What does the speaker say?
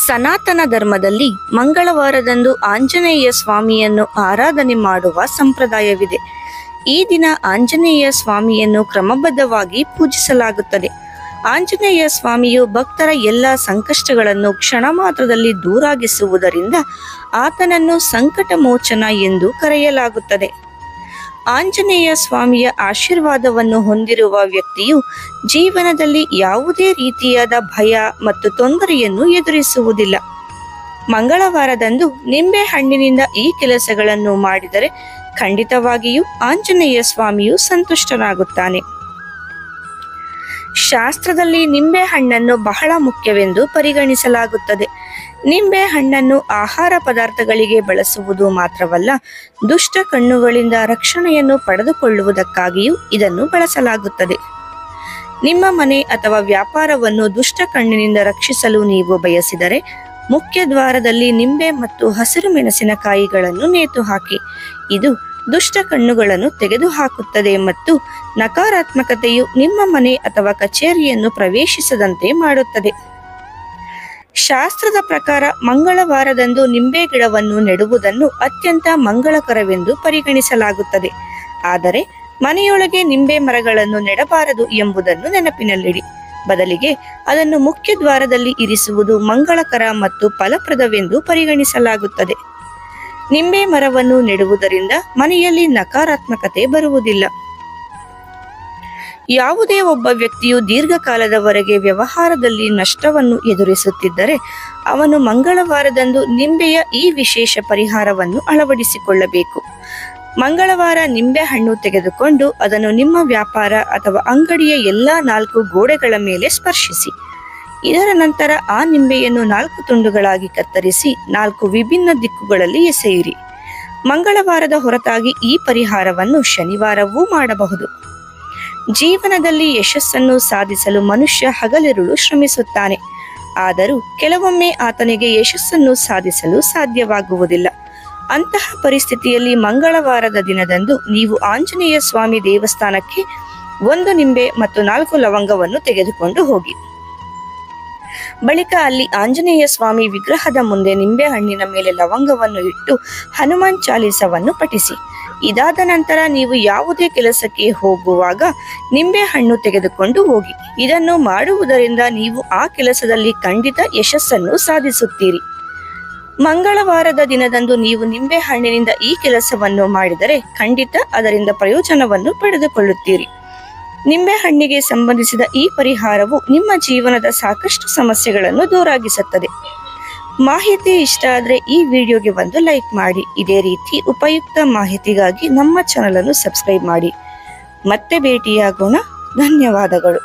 ಸನಾತನ ಧರ್ಮದಲ್ಲಿ ಮಂಗಳವಾರದಂದು ಆಂಜನೇಯ ಸ್ವಾಮಿಯನ್ನು ಆರಾಧನೆ ಮಾಡುವ ಸಂಪ್ರದಾಯವಿದೆ. ಈ ದಿನ ಆಂಜನೇಯ ಸ್ವಾಮಿಯನ್ನು ಕ್ರಮಬದ್ಧವಾಗಿ ಪೂಜಿಸಲಾಗುತ್ತದೆ. ಆಂಜನೇಯ ಸ್ವಾಮಿಯು ಭಕ್ತರ ಎಲ್ಲ ಸಂಕಷ್ಟಗಳನ್ನು ಕ್ಷಣ ಮಾತ್ರದಲ್ಲಿ ದೂರಾಗಿಸುವುದರಿಂದ ಆತನನ್ನು ಸಂಕಟ ಮೋಚನ ಎಂದು ಕರೆಯಲಾಗುತ್ತದೆ. ಆಂಜನೇಯ ಸ್ವಾಮಿಯ ಆಶೀರ್ವಾದವನ್ನು ಹೊಂದಿರುವ ವ್ಯಕ್ತಿಯು ಜೀವನದಲ್ಲಿ ಯಾವುದೇ ರೀತಿಯಾದ ಭಯ ಮತ್ತು ತೊಂದರೆಯನ್ನು ಎದುರಿಸುವುದಿಲ್ಲ. ಮಂಗಳವಾರದಂದು ನಿಂಬೆ ಹಣ್ಣಿನಿಂದ ಈ ಕೆಲಸಗಳನ್ನು ಮಾಡಿದರೆ ಖಂಡಿತವಾಗಿಯೂ ಆಂಜನೇಯ ಸ್ವಾಮಿಯು ಸಂತುಷ್ಟನಾಗುತ್ತಾನೆ. ಶಾಸ್ತ್ರದಲ್ಲಿ ನಿಂಬೆ ಹಣ್ಣನ್ನು ಬಹಳ ಮುಖ್ಯವೆಂದು ಪರಿಗಣಿಸಲಾಗುತ್ತದೆ. ನಿಂಬೆ ಹಣ್ಣನ್ನು ಆಹಾರ ಪದಾರ್ಥಗಳಿಗೆ ಬಳಸುವುದು ಮಾತ್ರವಲ್ಲ, ದುಷ್ಟ ಕಣ್ಣುಗಳಿಂದ ರಕ್ಷಣೆಯನ್ನು ಪಡೆದುಕೊಳ್ಳುವುದಕ್ಕಾಗಿಯೂ ಇದನ್ನು ಬಳಸಲಾಗುತ್ತದೆ. ನಿಮ್ಮ ಮನೆ ಅಥವಾ ವ್ಯಾಪಾರವನ್ನು ದುಷ್ಟ ಕಣ್ಣಿನಿಂದ ರಕ್ಷಿಸಲು ನೀವು ಬಯಸಿದರೆ ಮುಖ್ಯ ದ್ವಾರದಲ್ಲಿ ನಿಂಬೆ ಮತ್ತು ಹಸಿರು ಮೆಣಸಿನಕಾಯಿಗಳನ್ನು ನೇತು ಹಾಕಿ. ಇದು ದುಷ್ಟ ಕಣ್ಣುಗಳನ್ನು ತೆಗೆದುಹಾಕುತ್ತದೆ ಮತ್ತು ನಕಾರಾತ್ಮಕತೆಯು ನಿಮ್ಮ ಮನೆ ಅಥವಾ ಕಚೇರಿಯನ್ನು ಪ್ರವೇಶಿಸದಂತೆ ಮಾಡುತ್ತದೆ. ಶಾಸ್ತ್ರದ ಪ್ರಕಾರ ಮಂಗಳವಾರದಂದು ನಿಂಬೆ ಗಿಡವನ್ನು ನೆಡುವುದನ್ನು ಅತ್ಯಂತ ಮಂಗಳಕರವೆಂದು ಪರಿಗಣಿಸಲಾಗುತ್ತದೆ. ಆದರೆ ಮನೆಯೊಳಗೆ ನಿಂಬೆ ಮರಗಳನ್ನು ನೆಡಬಾರದು ಎಂಬುದನ್ನು ನೆನಪಿನಲ್ಲಿಡಿ. ಬದಲಿಗೆ ಅದನ್ನು ಮುಖ್ಯ ದ್ವಾರದಲ್ಲಿ ಇರಿಸುವುದು ಮಂಗಳಕರ ಮತ್ತು ಫಲಪ್ರದವೆಂದು ಪರಿಗಣಿಸಲಾಗುತ್ತದೆ. ನಿಂಬೆ ಮರವನ್ನು ನೆಡುವುದರಿಂದ ಮನೆಯಲ್ಲಿ ನಕಾರಾತ್ಮಕತೆ ಬರುವುದಿಲ್ಲ. ಯಾವುದೇ ಒಬ್ಬ ವ್ಯಕ್ತಿಯು ದೀರ್ಘಕಾಲದವರೆಗೆ ವ್ಯವಹಾರದಲ್ಲಿ ನಷ್ಟವನ್ನು ಎದುರಿಸುತ್ತಿದ್ದರೆ ಅವನು ಮಂಗಳವಾರದಂದು ನಿಂಬೆಯ ಈ ವಿಶೇಷ ಪರಿಹಾರವನ್ನು ಅಳವಡಿಸಿಕೊಳ್ಳಬೇಕು. ಮಂಗಳವಾರ ನಿಂಬೆ ಹಣ್ಣು ತೆಗೆದುಕೊಂಡು ಅದನ್ನು ನಿಮ್ಮ ವ್ಯಾಪಾರ ಅಥವಾ ಅಂಗಡಿಯ ಎಲ್ಲ 4 ಗೋಡೆಗಳ ಮೇಲೆ ಸ್ಪರ್ಶಿಸಿ. ಇದರ ನಂತರ ಆ ನಿಂಬೆಯನ್ನು 4 ತುಂಡುಗಳಾಗಿ ಕತ್ತರಿಸಿ 4 ವಿಭಿನ್ನ ದಿಕ್ಕುಗಳಲ್ಲಿ ಎಸೆಯಿರಿ. ಮಂಗಳವಾರದ ಹೊರತಾಗಿ ಈ ಪರಿಹಾರವನ್ನು ಶನಿವಾರವೂ ಮಾಡಬಹುದು. ಜೀವನದಲ್ಲಿ ಯಶಸ್ಸನ್ನು ಸಾಧಿಸಲು ಮನುಷ್ಯ ಹಗಲಿರುಳು ಶ್ರಮಿಸುತ್ತಾನೆ. ಆದರೂ ಕೆಲವೊಮ್ಮೆ ಆತನಿಗೆ ಯಶಸ್ಸನ್ನು ಸಾಧಿಸಲು ಸಾಧ್ಯವಾಗುವುದಿಲ್ಲ. ಅಂತಹ ಪರಿಸ್ಥಿತಿಯಲ್ಲಿ ಮಂಗಳವಾರದ ದಿನದಂದು ನೀವು ಆಂಜನೇಯ ಸ್ವಾಮಿ ದೇವಸ್ಥಾನಕ್ಕೆ 1 ನಿಂಬೆ ಮತ್ತು 4 ಲವಂಗವನ್ನು ತೆಗೆದುಕೊಂಡು ಹೋಗಿ. ಬಳಿಕ ಅಲ್ಲಿ ಆಂಜನೇಯ ಸ್ವಾಮಿ ವಿಗ್ರಹದ ಮುಂದೆ ನಿಂಬೆ ಹಣ್ಣಿನ ಮೇಲೆ ಲವಂಗವನ್ನು ಇಟ್ಟು ಹನುಮಾನ್ ಚಾಲೀಸವನ್ನು ಪಠಿಸಿ. ಇದಾದ ನಂತರ ನೀವು ಯಾವುದೇ ಕೆಲಸಕ್ಕೆ ಹೋಗುವಾಗ ನಿಂಬೆ ಹಣ್ಣು ತೆಗೆದುಕೊಂಡು ಹೋಗಿ. ಇದನ್ನು ಮಾಡುವುದರಿಂದ ನೀವು ಆ ಕೆಲಸದಲ್ಲಿ ಖಂಡಿತ ಯಶಸ್ಸನ್ನು ಸಾಧಿಸುತ್ತೀರಿ. ಮಂಗಳವಾರದ ದಿನದಂದು ನೀವು ನಿಂಬೆ ಹಣ್ಣಿನಿಂದ ಈ ಕೆಲಸವನ್ನು ಮಾಡಿದರೆ ಖಂಡಿತ ಅದರಿಂದ ಪ್ರಯೋಜನವನ್ನು ಪಡೆದುಕೊಳ್ಳುತ್ತೀರಿ. ನಿಂಬೆ ಹಣ್ಣಿಗೆ ಸಂಬಂಧಿಸಿದ ಈ ಪರಿಹಾರವು ನಿಮ್ಮ ಜೀವನದ ಸಾಕಷ್ಟು ಸಮಸ್ಯೆಗಳನ್ನು ದೂರಾಗಿಸುತ್ತದೆ. ಮಾಹಿತಿ ಇಷ್ಟ ಆದರೆ ಈ ವಿಡಿಯೋಗೆ ಒಂದು ಲೈಕ್ ಮಾಡಿ. ಇದೇ ರೀತಿ ಉಪಯುಕ್ತ ಮಾಹಿತಿಗಾಗಿ ನಮ್ಮ ಚಾನಲ್ ಅನ್ನು ಸಬ್ಸ್ಕ್ರೈಬ್ ಮಾಡಿ. ಮತ್ತೆ ಭೇಟಿಯಾಗೋಣ. ಧನ್ಯವಾದಗಳು.